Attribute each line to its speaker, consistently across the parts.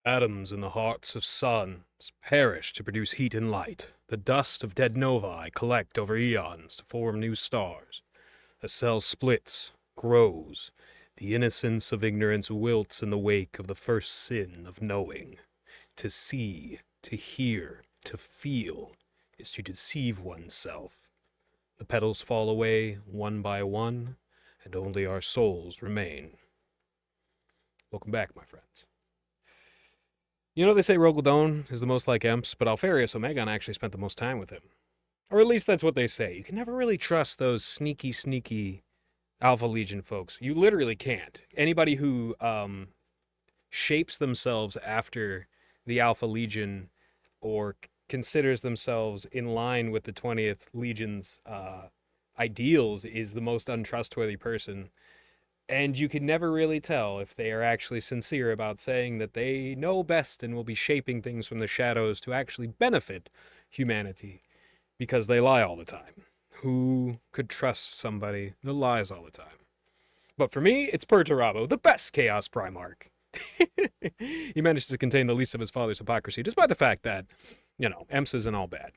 Speaker 1: Atoms in the hearts of suns perish to produce heat and light. The dust of dead novae collect over eons to form new stars. A cell splits, grows. The innocence of ignorance wilts in the wake of the first sin of knowing. To see, to hear, to feel is to deceive oneself. The petals fall away one by one, and only our souls remain. Welcome back, my friends. You know, they say Roguldone is the most like Emps, but Alfarius Omegon actually spent the most time with him. Or at least that's what they say. You can never really trust those sneaky Alpha Legion folks. You literally can't. Anybody who shapes themselves after the Alpha Legion or considers themselves in line with the 20th Legion's ideals is the most untrustworthy person. And you can never really tell if they are actually sincere about saying that they know best and will be shaping things from the shadows to actually benefit humanity, because they lie all the time. Who could trust somebody that lies all the time? But for me, it's Perturabo, the best Chaos Primarch. He managed to contain the least of his father's hypocrisy, despite the fact that, Emps isn't all bad.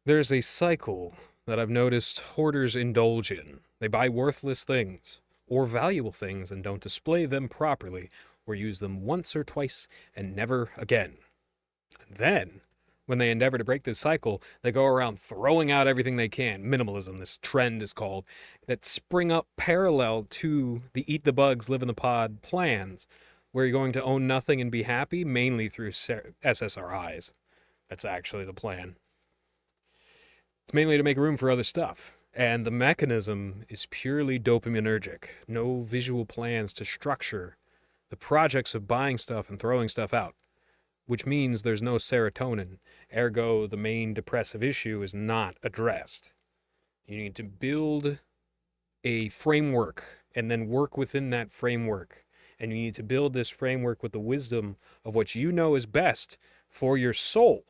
Speaker 1: There's a cycle that I've noticed hoarders indulge in. They buy worthless things, or valuable things, and don't display them properly, or use them once or twice, and never again. And then, when they endeavor to break this cycle, they go around throwing out everything they can. Minimalism, this trend is called, that spring up parallel to the eat the bugs, live in the pod plans, where you're going to own nothing and be happy, mainly through SSRIs. That's actually the plan. It's mainly to make room for other stuff. And the mechanism is purely dopaminergic. No visual plans to structure the projects of buying stuff and throwing stuff out, which means there's no serotonin. Ergo, the main depressive issue is not addressed. You need to build a framework and then work within that framework. And you need to build this framework with the wisdom of what you know is best for your soul.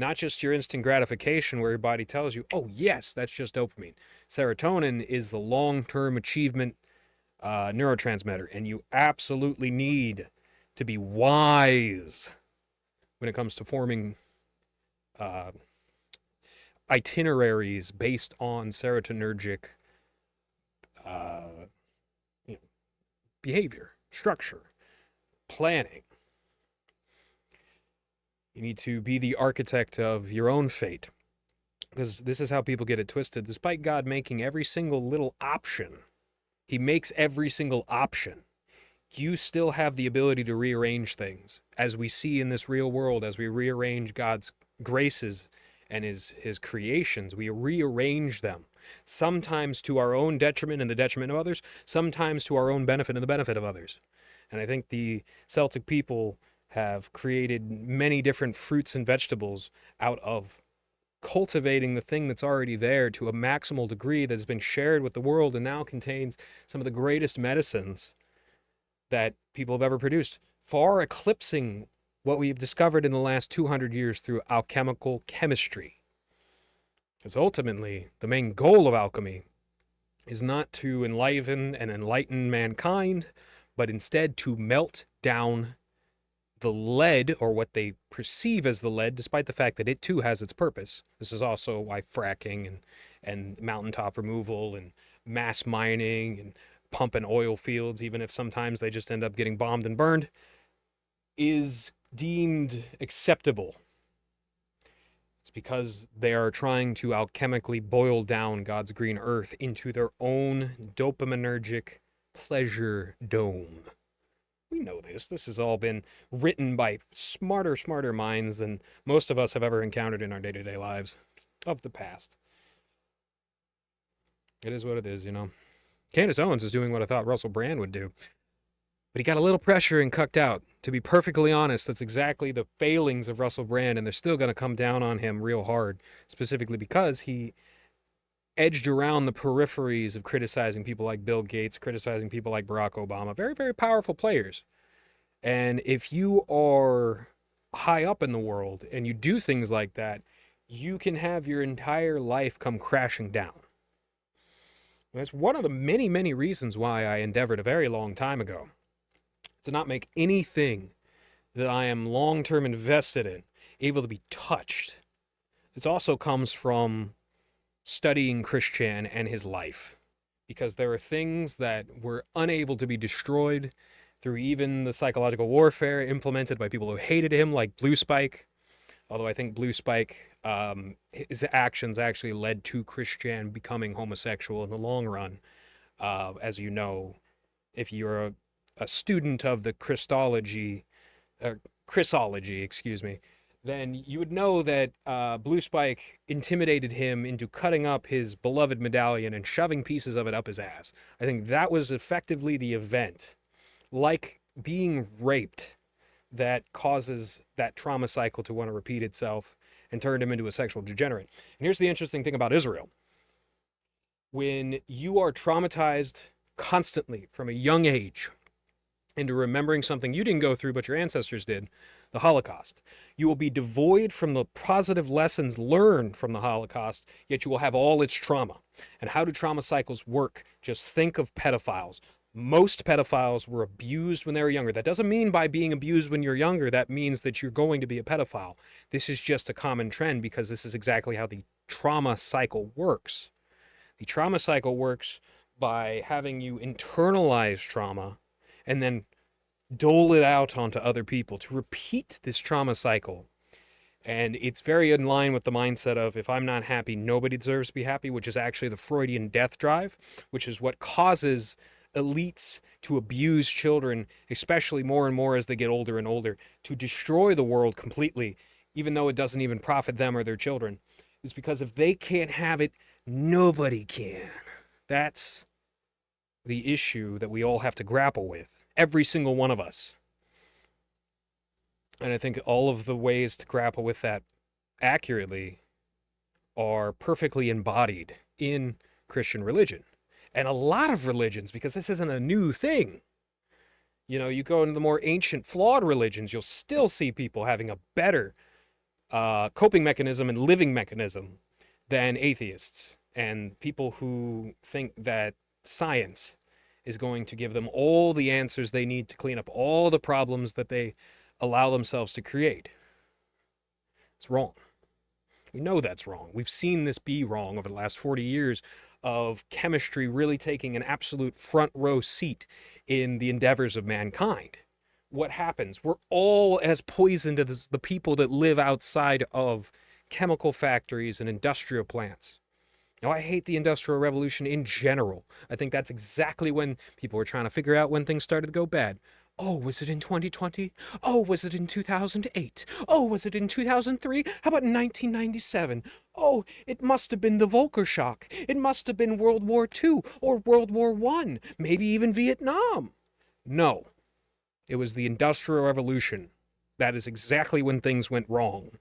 Speaker 1: Not just your instant gratification where your body tells you, oh, yes, that's just dopamine. Serotonin is the long-term achievement neurotransmitter, and you absolutely need to be wise when it comes to forming itineraries based on serotonergic behavior, structure, planning. You need to be the architect of your own fate, because this is how people get it twisted. Despite God making every single little option, he makes every single option. You still have the ability to rearrange things, as we see in this real world. As we rearrange God's graces and his creations, we rearrange them, sometimes to our own detriment and the detriment of others, sometimes to our own benefit and the benefit of others. And I think the Celtic people have created many different fruits and vegetables out of cultivating the thing that's already there to a maximal degree that has been shared with the world and now contains some of the greatest medicines that people have ever produced, far eclipsing what we've discovered in the last 200 years through alchemical chemistry. Because ultimately, the main goal of alchemy is not to enliven and enlighten mankind, but instead to melt down the lead, or what they perceive as the lead, despite the fact that it too has its purpose. This is also why fracking and mountaintop removal and mass mining and pumping oil fields, even if sometimes they just end up getting bombed and burned, is deemed acceptable. It's because they are trying to alchemically boil down God's green earth into their own dopaminergic pleasure dome. We know this. This has all been written by smarter minds than most of us have ever encountered in our day-to-day lives of the past. It is what it is, Candace Owens is doing what I thought Russell Brand would do. But he got a little pressure and cucked out. To be perfectly honest, that's exactly the failings of Russell Brand, and they're still going to come down on him real hard, specifically because he edged around the peripheries of criticizing people like Bill Gates, criticizing people like Barack Obama, very, very powerful players. And if you are high up in the world and you do things like that, you can have your entire life come crashing down. And that's one of the many reasons why I endeavored a very long time ago to not make anything that I am long-term invested in able to be touched. This also comes from studying Christian and his life, because there are things that were unable to be destroyed through even the psychological warfare implemented by people who hated him, like Blue Spike. Although I think Blue Spike, his actions actually led to Christian becoming homosexual in the long run. As you know, if you're a student of the Christology, excuse me, then you would know that Blue Spike intimidated him into cutting up his beloved medallion and shoving pieces of it up his ass. I think that was effectively the event, like being raped, that causes that trauma cycle to want to repeat itself and turn him into a sexual degenerate. And here's the interesting thing about Israel. When you are traumatized constantly from a young age into remembering something you didn't go through but your ancestors did, the Holocaust, you will be devoid from the positive lessons learned from the Holocaust, yet you will have all its trauma. And how do trauma cycles work? Just think of pedophiles. Most pedophiles were abused when they were younger. That doesn't mean by being abused when you're younger, that means that you're going to be a pedophile. This is just a common trend because this is exactly how the trauma cycle works. The trauma cycle works by having you internalize trauma and then dole it out onto other people to repeat this trauma cycle. And it's very in line with the mindset of, if I'm not happy, nobody deserves to be happy, which is actually the Freudian death drive, which is what causes elites to abuse children, especially more and more as they get older and older, to destroy the world completely, even though it doesn't even profit them or their children. Is because if they can't have it, nobody can. That's the issue that we all have to grapple with, every single one of us. And I think all of the ways to grapple with that accurately are perfectly embodied in Christian religion. And a lot of religions, because this isn't a new thing. You know, you go into the more ancient, flawed religions, you'll still see people having a better coping mechanism and living mechanism than atheists and people who think that science is going to give them all the answers they need to clean up all the problems that they allow themselves to create. It's wrong. We know that's wrong. We've seen this be wrong over the last 40 years of chemistry really taking an absolute front row seat in the endeavors of mankind. What happens? We're all as poisoned as the people that live outside of chemical factories and industrial plants. Now, I hate the Industrial Revolution in general. I think that's exactly when people were trying to figure out when things started to go bad. Oh, was it in 2020? Oh, was it in 2008? Oh, was it in 2003? How about 1997? Oh, it must have been the Volcker shock. It must have been World War II or World War I, maybe even Vietnam. No, it was the Industrial Revolution. That is exactly when things went wrong.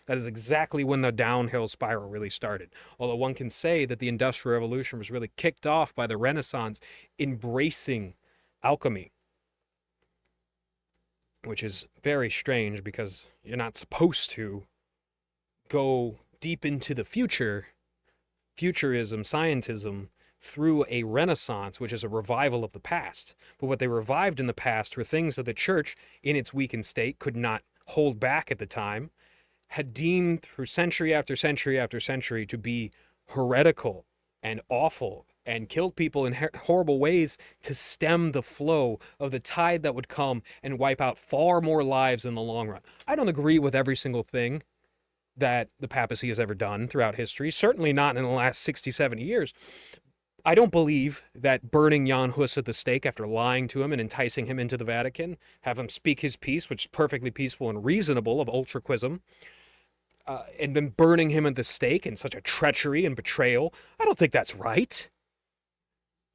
Speaker 1: That is exactly when the downhill spiral really started. Although one can say that the Industrial Revolution was really kicked off by the Renaissance embracing alchemy, which is very strange because you're not supposed to go deep into the future, futurism, scientism, through a renaissance, which is a revival of the past. But what they revived in the past were things that the church, in its weakened state, could not hold back at the time, had deemed through century after century after century to be heretical and awful, and killed people in horrible ways to stem the flow of the tide that would come and wipe out far more lives in the long run. I don't agree with every single thing that the papacy has ever done throughout history, certainly not in the last 60, 70 years. I don't believe that burning Jan Hus at the stake after lying to him and enticing him into the Vatican, have him speak his piece, which is perfectly peaceful and reasonable, of ultraquism, and then burning him at the stake in such a treachery and betrayal. I don't think that's right.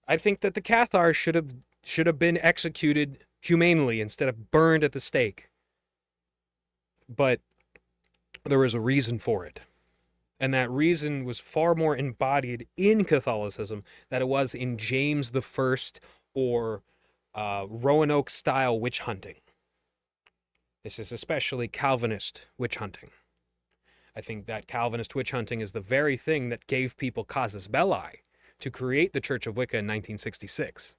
Speaker 1: I think that the Cathars should have been executed humanely instead of burned at the stake. But there was a reason for it. And that reason was far more embodied in Catholicism than it was in James I or Roanoke-style witch hunting. This is especially Calvinist witch hunting. I think that Calvinist witch hunting is the very thing that gave people casus belli to create the Church of Wicca in 1966.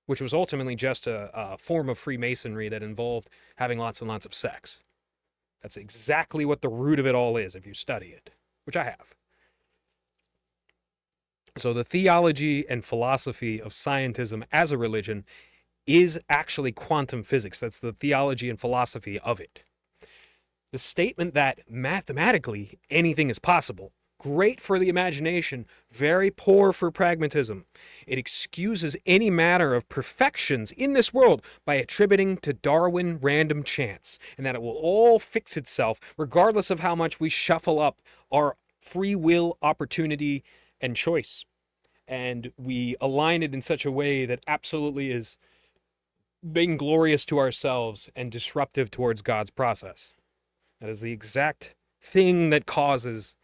Speaker 1: which was ultimately just a form of Freemasonry that involved having lots and lots of sex. That's exactly what the root of it all is if you study it, which I have. So the theology and philosophy of scientism as a religion is actually quantum physics. That's the theology and philosophy of it. The statement that mathematically anything is possible, great for the imagination, very poor for pragmatism. It excuses any manner of perfections in this world by attributing to Darwin random chance, and that it will all fix itself regardless of how much we shuffle up our free will, opportunity, and choice. And we align it in such a way that absolutely is vainglorious to ourselves and disruptive towards God's process. That is the exact thing that causes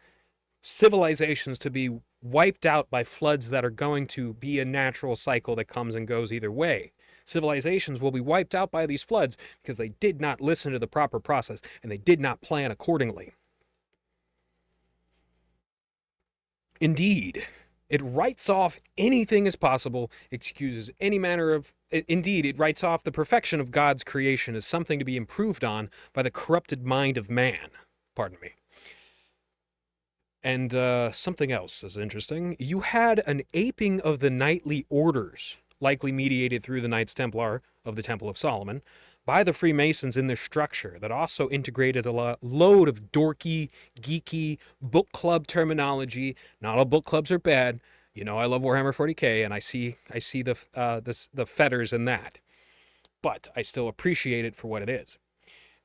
Speaker 1: civilizations to be wiped out by floods that are going to be a natural cycle that comes and goes either way. Civilizations will be wiped out by these floods because they did not listen to the proper process and they did not plan accordingly. Indeed, it writes off anything as possible, excuses any manner of... Indeed, it writes off the perfection of God's creation as something to be improved on by the corrupted mind of man. Pardon me. And something else is interesting. You had an aping of the knightly orders, likely mediated through the Knights Templar of the Temple of Solomon, by the Freemasons in their structure that also integrated a load of dorky, geeky, book club terminology. Not all book clubs are bad. You know, I love Warhammer 40k, and I see the fetters in that. But I still appreciate it for what it is.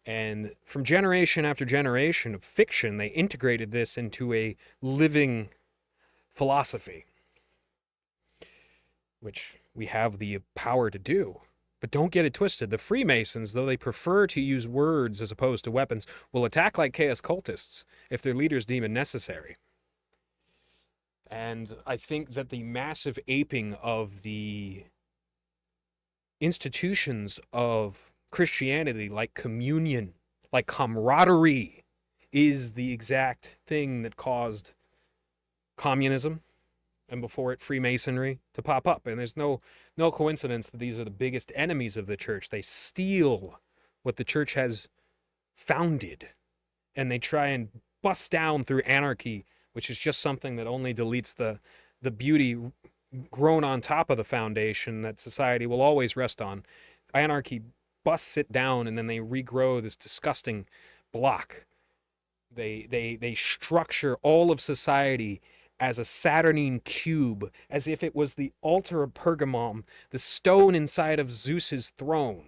Speaker 1: And from generation after generation of fiction, they integrated this into a living philosophy, which we have the power to do. But don't get it twisted. The Freemasons, though they prefer to use words as opposed to weapons, will attack like chaos cultists if their leaders deem it necessary. And I think that the massive aping of the institutions of Christianity, like communion, like camaraderie, is the exact thing that caused communism, and before it Freemasonry, to pop up. And there's no coincidence that these are the biggest enemies of the church. They steal what the church has founded, and they try and bust down through anarchy, which is just something that only deletes the beauty grown on top of the foundation that society will always rest on. Anarchy busts it down, and then they regrow this disgusting block. They structure all of society as a Saturnine cube, as if it was the altar of Pergamum, the stone inside of Zeus's throne.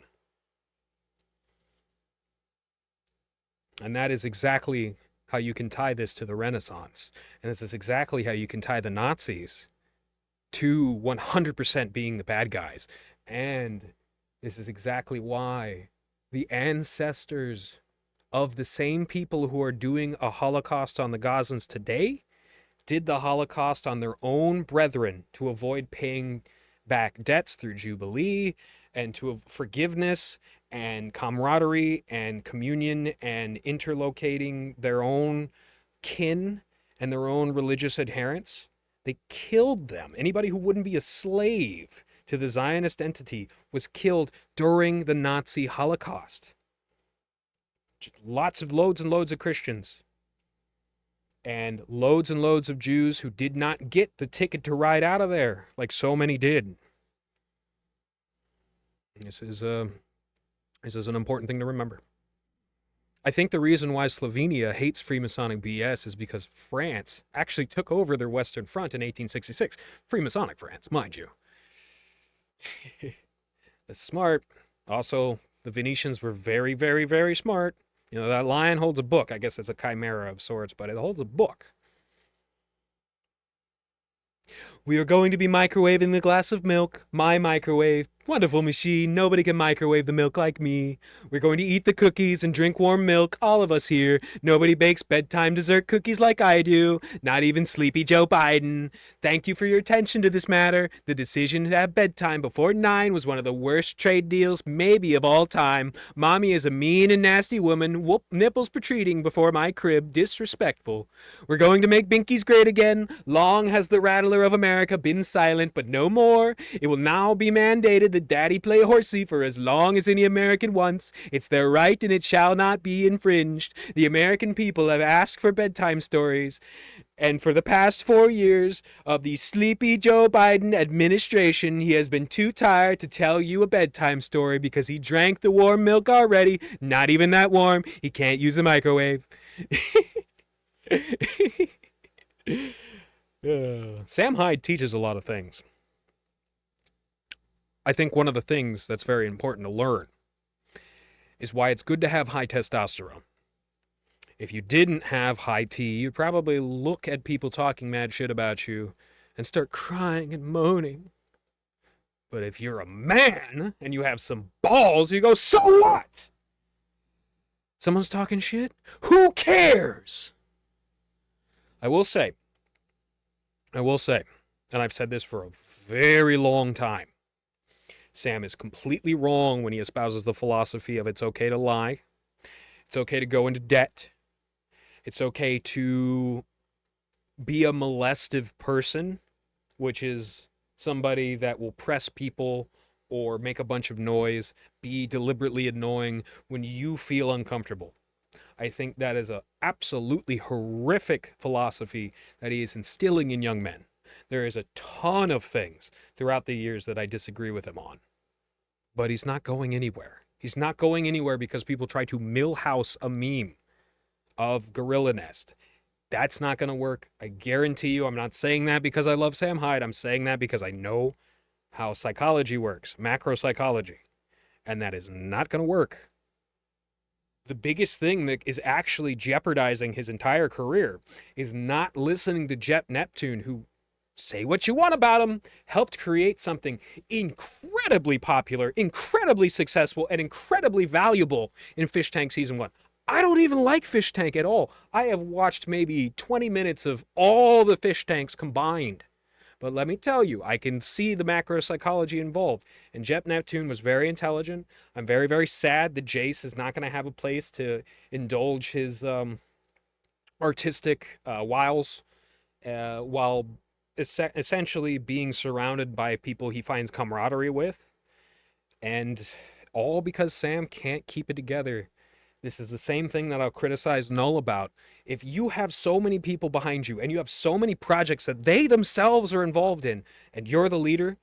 Speaker 1: And that is exactly how you can tie this to the Renaissance. And this is exactly how you can tie the Nazis to 100% being the bad guys. And this is exactly why the ancestors of the same people who are doing a Holocaust on the Gazans today did the Holocaust on their own brethren to avoid paying back debts through Jubilee and to forgiveness and camaraderie and communion and interlocating their own kin and their own religious adherents. They killed them. Anybody who wouldn't be a slave to the Zionist entity was killed during the Nazi Holocaust. Lots of loads and loads of Christians. And loads of Jews who did not get the ticket to ride out of there, like so many did. This is an important thing to remember. I think the reason why Slovenia hates Freemasonic BS is because France actually took over their Western Front in 1866. Freemasonic France, mind you. That's smart. Also, the Venetians were very, very, very smart. You know, that lion holds a book. I guess it's a chimera of sorts, but it holds a book. We are going to be microwaving the glass of milk. My microwave. Wonderful machine. Nobody can microwave the milk like me. We're going to eat the cookies and drink warm milk, all of us here. Nobody bakes bedtime dessert cookies like I do. Not even Sleepy Joe Biden. Thank you for your attention to this matter. The decision to have bedtime before 9 was one of the worst trade deals maybe of all time. Mommy is a mean and nasty woman. Whoop, nipples protruding before my crib. Disrespectful. We're going to make Binkies great again. Long has the rattler of America been silent, but no more. It will now be mandated the daddy play horsey for as long as any American wants. It's their right and it shall not be infringed. The American people have asked for bedtime stories. And for the past 4 years of the sleepy Joe Biden administration, he has been too tired to tell you a bedtime story because he drank the warm milk already. Not even that warm. He can't use a microwave. Sam Hyde teaches a lot of things. I think one of the things that's very important to learn is why it's good to have high testosterone. If you didn't have high T, you'd probably look at people talking mad shit about you and start crying and moaning. But if you're a man and you have some balls, you go, so what? Someone's talking shit? Who cares? I will say, and I've said this for a very long time, Sam is completely wrong when he espouses the philosophy of it's okay to lie. It's okay to go into debt. It's okay to be a molestive person, which is somebody that will press people or make a bunch of noise, be deliberately annoying when you feel uncomfortable. I think that is an absolutely horrific philosophy that he is instilling in young men. There is a ton of things throughout the years that I disagree with him on. But he's not going anywhere. He's not going anywhere because people try to millhouse a meme of Gorilla Nest. That's not going to work. I guarantee you. I'm not saying that because I love Sam Hyde. I'm saying that because I know how psychology works, macro psychology. And that is not going to work. The biggest thing that is actually jeopardizing his entire career is not listening to Jep Neptune, who, say what you want about him, helped create something incredibly popular, incredibly successful, and incredibly valuable in Fish Tank Season 1. I don't even like Fish Tank at all. I have watched maybe 20 minutes of all the Fish Tanks combined. But let me tell you, I can see the macro psychology involved. And Jep Neptune was very intelligent. I'm very, very sad that Jace is not going to have a place to indulge his artistic wiles while essentially being surrounded by people he finds camaraderie with. And all because Sam can't keep it together. This is the same thing that I'll criticize Null about. If you have so many people behind you and you have so many projects that they themselves are involved in and you're the leader,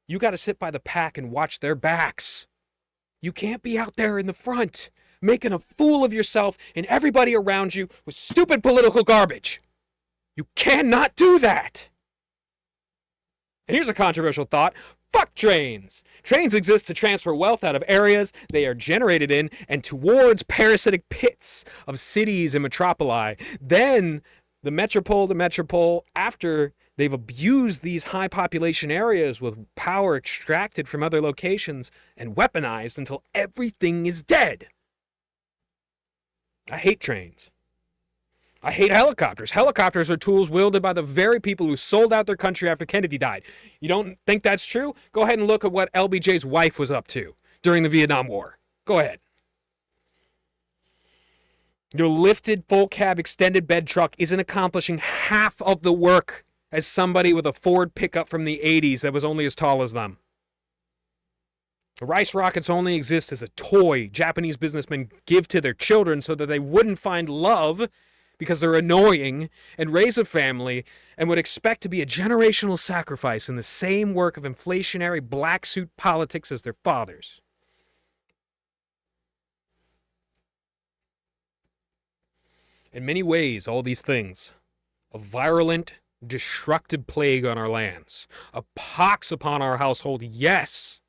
Speaker 1: you got to sit by the pack and watch their backs. You can't be out there in the front making a fool of yourself and everybody around you with stupid political garbage. You cannot do that. And here's a controversial thought. Fuck trains! Trains exist to transfer wealth out of areas they are generated in and towards parasitic pits of cities and metropoli. Then, the metropole to metropole, after they've abused these high population areas with power extracted from other locations and weaponized until everything is dead. I hate trains. I hate helicopters. Helicopters are tools wielded by the very people who sold out their country after Kennedy died. You don't think that's true? Go ahead and look at what LBJ's wife was up to during the Vietnam War. Go ahead. Your lifted full cab extended bed truck isn't accomplishing half of the work as somebody with a Ford pickup from the 80s that was only as tall as them. Rice rockets only exist as a toy Japanese businessmen give to their children so that they wouldn't find love because they're annoying, and raise a family, and would expect to be a generational sacrifice in the same work of inflationary black suit politics as their fathers. In many ways, all these things, a virulent, destructive plague on our lands, a pox upon our household, yes,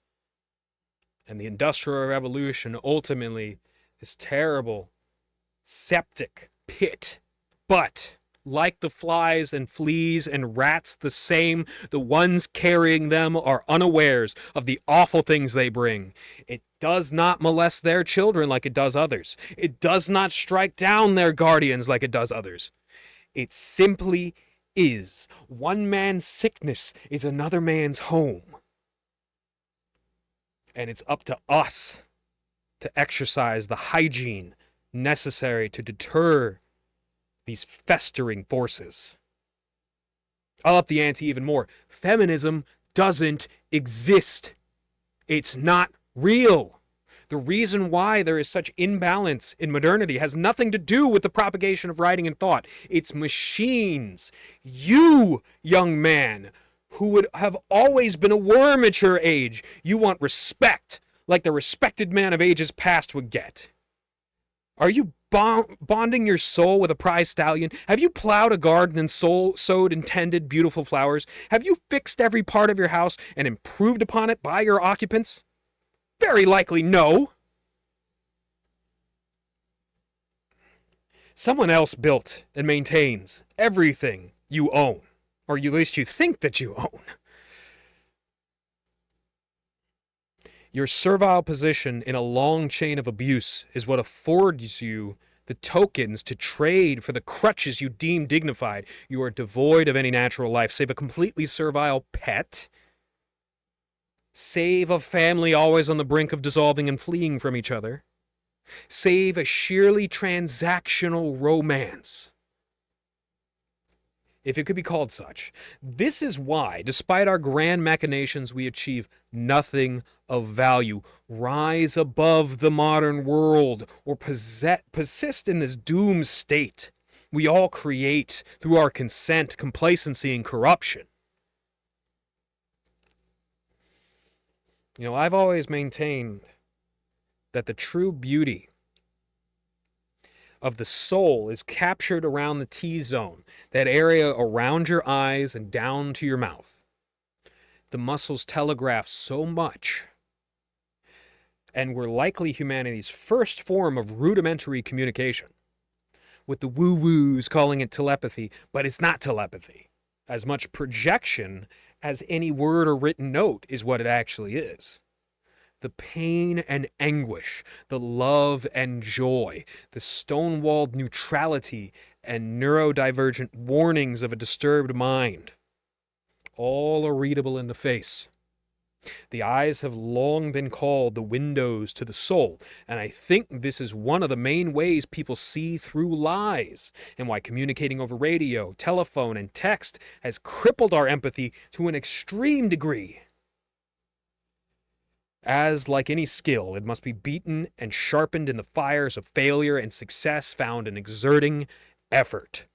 Speaker 1: and the Industrial Revolution ultimately is terrible, septic pit. But, like the flies and fleas and rats the same, the ones carrying them are unawares of the awful things they bring. It does not molest their children like it does others. It does not strike down their guardians like it does others. It simply is. One man's sickness is another man's home. And it's up to us to exercise the hygiene necessary to deter these festering forces. I'll up the ante even more. Feminism doesn't exist. It's not real. The reason why there is such imbalance in modernity has nothing to do with the propagation of writing and thought. It's machines. You, young man, who would have always been a worm at your age, you want respect, like the respected man of ages past would get. Are you bonding your soul with a prize stallion? Have you plowed a garden and sowed and tended beautiful flowers? Have you fixed every part of your house and improved upon it by your occupants? Very likely no. Someone else built and maintains everything you own, or at least you think that you own. Your servile position in a long chain of abuse is what affords you the tokens to trade for the crutches you deem dignified. You are devoid of any natural life, save a completely servile pet, save a family always on the brink of dissolving and fleeing from each other, save a sheerly transactional romance, if it could be called such. This is why, despite our grand machinations, we achieve nothing of value, rise above the modern world, or persist in this doomed state we all create through our consent, complacency, and corruption. You know, I've always maintained that the true beauty of the soul is captured around the T-zone, that area around your eyes and down to your mouth. The muscles telegraph so much, and were likely humanity's first form of rudimentary communication, with the woo-woos calling it telepathy, but it's not telepathy. As much projection as any word or written note is what it actually is. The pain and anguish, the love and joy, the stonewalled neutrality and neurodivergent warnings of a disturbed mind, all are readable in the face. The eyes have long been called the windows to the soul, and I think this is one of the main ways people see through lies, and why communicating over radio, telephone, and text has crippled our empathy to an extreme degree. As, like any skill, it must be beaten and sharpened in the fires of failure and success found in exerting effort.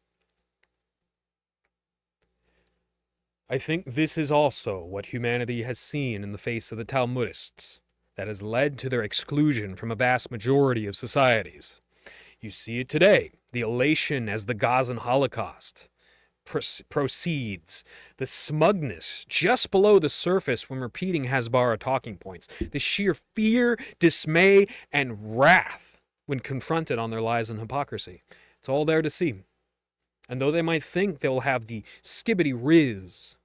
Speaker 1: I think this is also what humanity has seen in the face of the Talmudists, that has led to their exclusion from a vast majority of societies. You see it today, the elation as the Gazan Holocaust proceeds, the smugness just below the surface when repeating Hasbara talking points, the sheer fear, dismay, and wrath when confronted on their lies and hypocrisy. It's all there to see. And though they might think they'll have the skibbity riz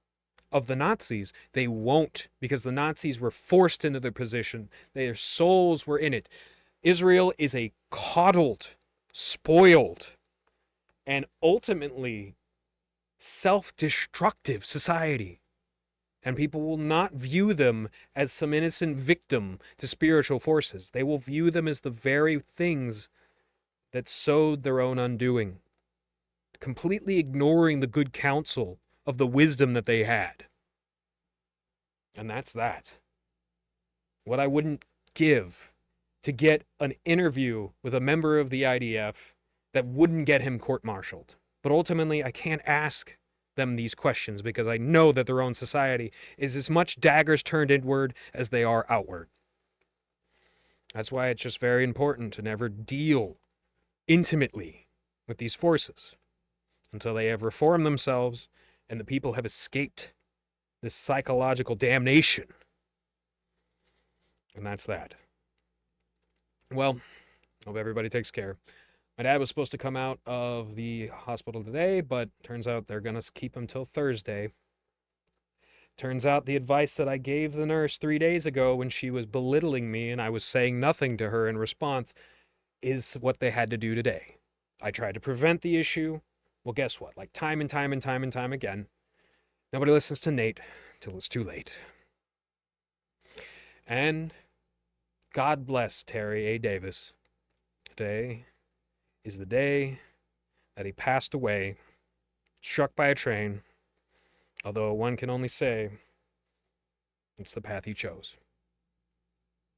Speaker 1: of the Nazis, they won't, because the Nazis were forced into their position. Their souls were in it. Israel is a coddled, spoiled, and ultimately self-destructive society. And people will not view them as some innocent victim to spiritual forces. They will view them as the very things that sowed their own undoing, completely ignoring the good counsel of the wisdom that they had. And that's that. What I wouldn't give to get an interview with a member of the IDF that wouldn't get him court-martialed. But ultimately, I can't ask them these questions because I know that their own society is as much daggers turned inward as they are outward. That's why it's just very important to never deal intimately with these forces until they have reformed themselves and the people have escaped this psychological damnation. And that's that. Well, hope everybody takes care. My dad was supposed to come out of the hospital today, but turns out they're going to keep him till Thursday. Turns out the advice that I gave the nurse 3 days ago when she was belittling me and I was saying nothing to her in response is what they had to do today. I tried to prevent the issue. Well, guess what? Like time and time again, nobody listens to Nate till it's too late. And God bless Terry A. Davis. Today is the day that he passed away, struck by a train, although one can only say it's the path he chose.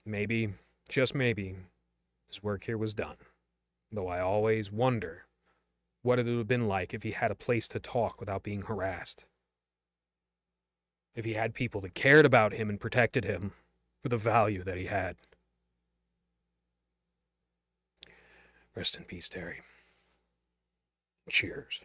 Speaker 1: Maybe, just maybe, his work here was done. Though I always wonder what it would have been like if he had a place to talk without being harassed. If he had people that cared about him and protected him for the value that he had. Rest in peace, Terry. Cheers.